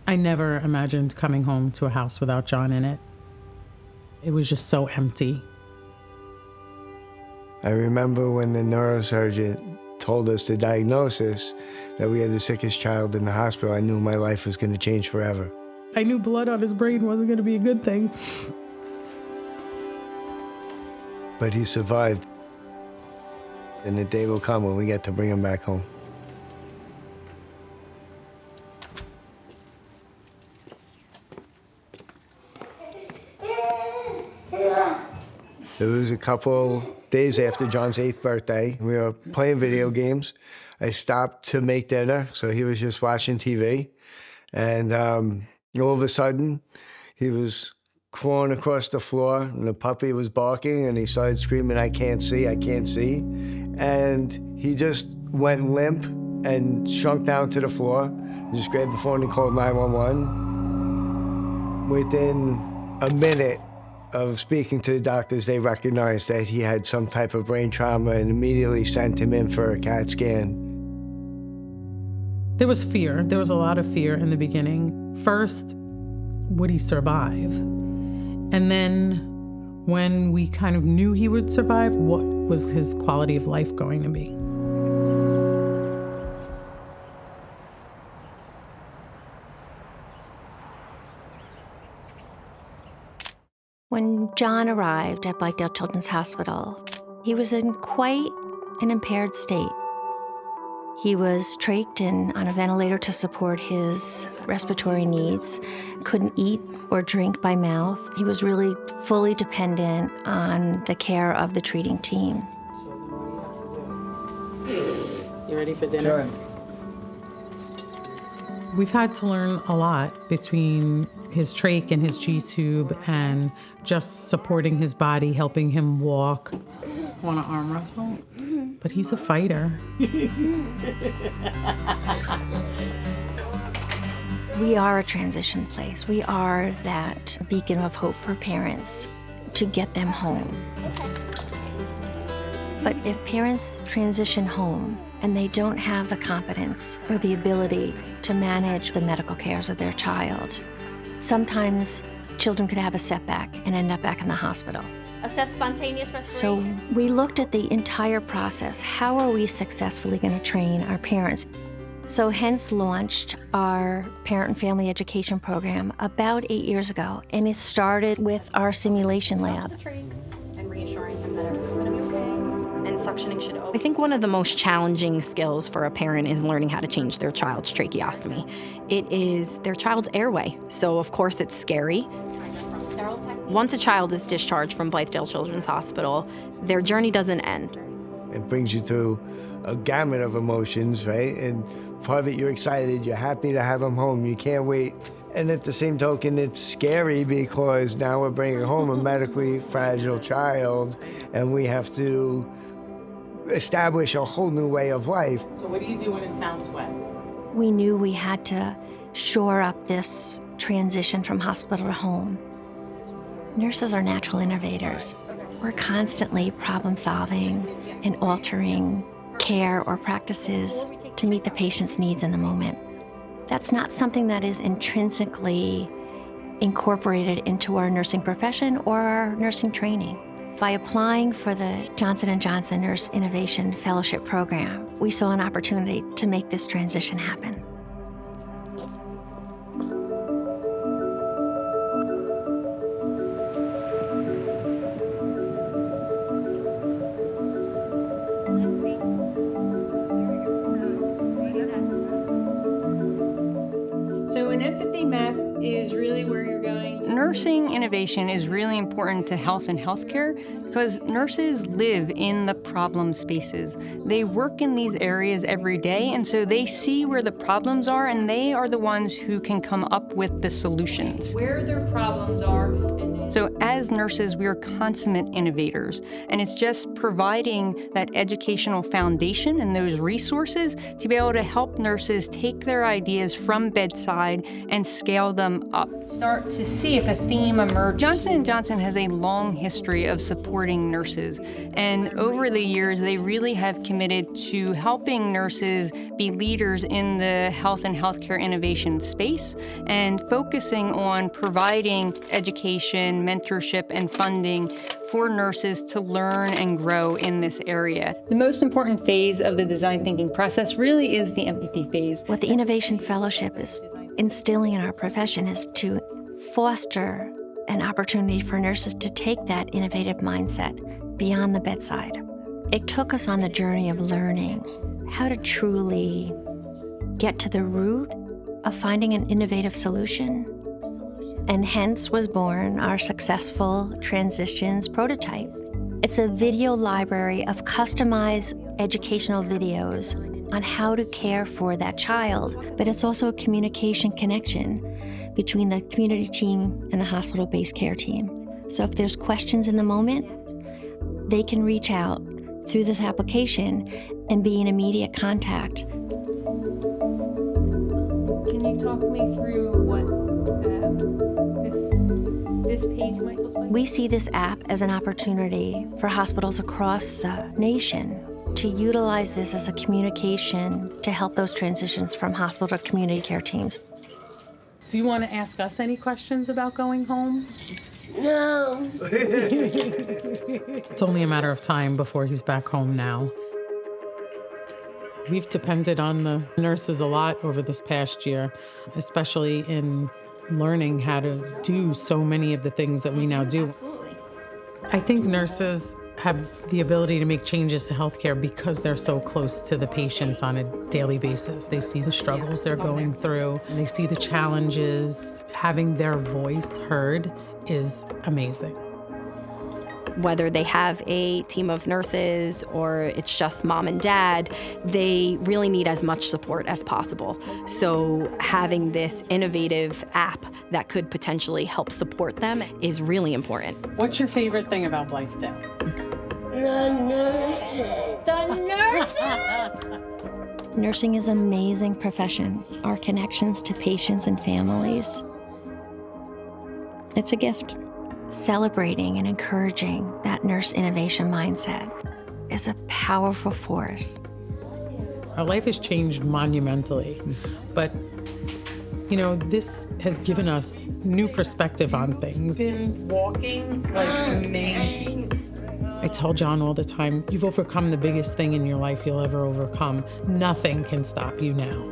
I never imagined coming home to a house without John in it. It was just so empty. I remember when the neurosurgeon told us the diagnosis that we had the sickest child in the hospital, I knew my life was going to change forever. I knew blood on his brain wasn't going to be a good thing. But he survived. And the day will come when we get to bring him back home. It was a couple days after John's 8th birthday. We were playing video games. I stopped to make dinner, so he was just watching TV. And all of a sudden, he was crawling across the floor, and the puppy was barking, and he started screaming, "I can't see, I can't see." And he just went limp and shrunk down to the floor, just grabbed the phone and called 911. Within a minute of speaking to the doctors, they recognized that he had some type of brain trauma and immediately sent him in for a CAT scan. There was fear. There was a lot of fear in the beginning. First, would he survive? And then when we kind of knew he would survive, what was his quality of life going to be? When John arrived at Blythedale Children's Hospital, he was in quite an impaired state. He was trached and on a ventilator to support his respiratory needs, couldn't eat or drink by mouth. He was really fully dependent on the care of the treating team. You ready for dinner? Sure. We've had to learn a lot between his trach and his G-tube and just supporting his body, helping him walk. Want to arm wrestle? But he's a fighter. We are a transition place. We are that beacon of hope for parents to get them home. But if parents transition home and they don't have the competence or the ability to manage the medical cares of their child, sometimes children could have a setback and end up back in the hospital. Assess spontaneous respiration. So we looked at the entire process. How are we successfully going to train our parents? So hence launched our parent and family education program about 8 years ago. And it started with our simulation lab. And reassuring him that everything's going to be okay. And suctioning should always. I think one of the most challenging skills for a parent is learning how to change their child's tracheostomy. It is their child's airway, so of course it's scary. Once a child is discharged from Blythedale Children's Hospital, their journey doesn't end. It brings you through a gamut of emotions, right? And part of it, you're excited, you're happy to have him home, you can't wait. And at the same token, it's scary because now we're bringing home a medically fragile child and we have to establish a whole new way of life. So what do you do when it sounds wet? We knew we had to shore up this transition from hospital to home. Nurses are natural innovators. We're constantly problem solving and altering care or practices to meet the patient's needs in the moment. That's not something that is intrinsically incorporated into our nursing profession or our nursing training. By applying for the Johnson & Johnson Nurse Innovation Fellowship Program, we saw an opportunity to make this transition happen. So an empathy map is really where you're going. Nursing innovation is really important to health and healthcare because nurses live in the problem spaces. They work in these areas every day, and so they see where the problems are, and they are the ones who can come up with the solutions. Where their problems are, and then So as nurses, we are consummate innovators, and it's just providing that educational foundation and those resources to be able to help nurses take their ideas from bedside and scale them up. Start to see if a theme emerges. Johnson & Johnson has a long history of supporting nurses, and over the years, they really have committed to helping nurses be leaders in the health and healthcare innovation space and focusing on providing education, mentorship, and funding for nurses to learn and grow in this area. The most important phase of the design thinking process really is the empathy phase. What the Innovation Fellowship is instilling in our profession is to foster an opportunity for nurses to take that innovative mindset beyond the bedside. It took us on the journey of learning how to truly get to the root of finding an innovative solution. And hence was born our successful Transitions prototype. It's a video library of customized educational videos on how to care for that child, but it's also a communication connection between the community team and the hospital-based care team. So if there's questions in the moment, they can reach out through this application and be in immediate contact. Can you talk me through what this page might look like? We see this app as an opportunity for hospitals across the nation to utilize this as a communication to help those transitions from hospital to community care teams. Do you want to ask us any questions about going home? No. It's only a matter of time before he's back home now. We've depended on the nurses a lot over this past year, especially in learning how to do so many of the things that we now do. Absolutely. I think nurses have the ability to make changes to healthcare because they're so close to the patients on a daily basis. They see the struggles they're going through, they see the challenges. Having their voice heard is amazing. Whether they have a team of nurses or it's just mom and dad, they really need as much support as possible. So having this innovative app that could potentially help support them is really important. What's your favorite thing about Blythedale? The nurses. Nursing is an amazing profession. Our connections to patients and families. It's a gift. Celebrating and encouraging that nurse innovation mindset is a powerful force. Our life has changed monumentally, but you know, this has given us new perspective on things. Been walking like amazing. I tell John all the time, you've overcome the biggest thing in your life you'll ever overcome. Nothing can stop you now.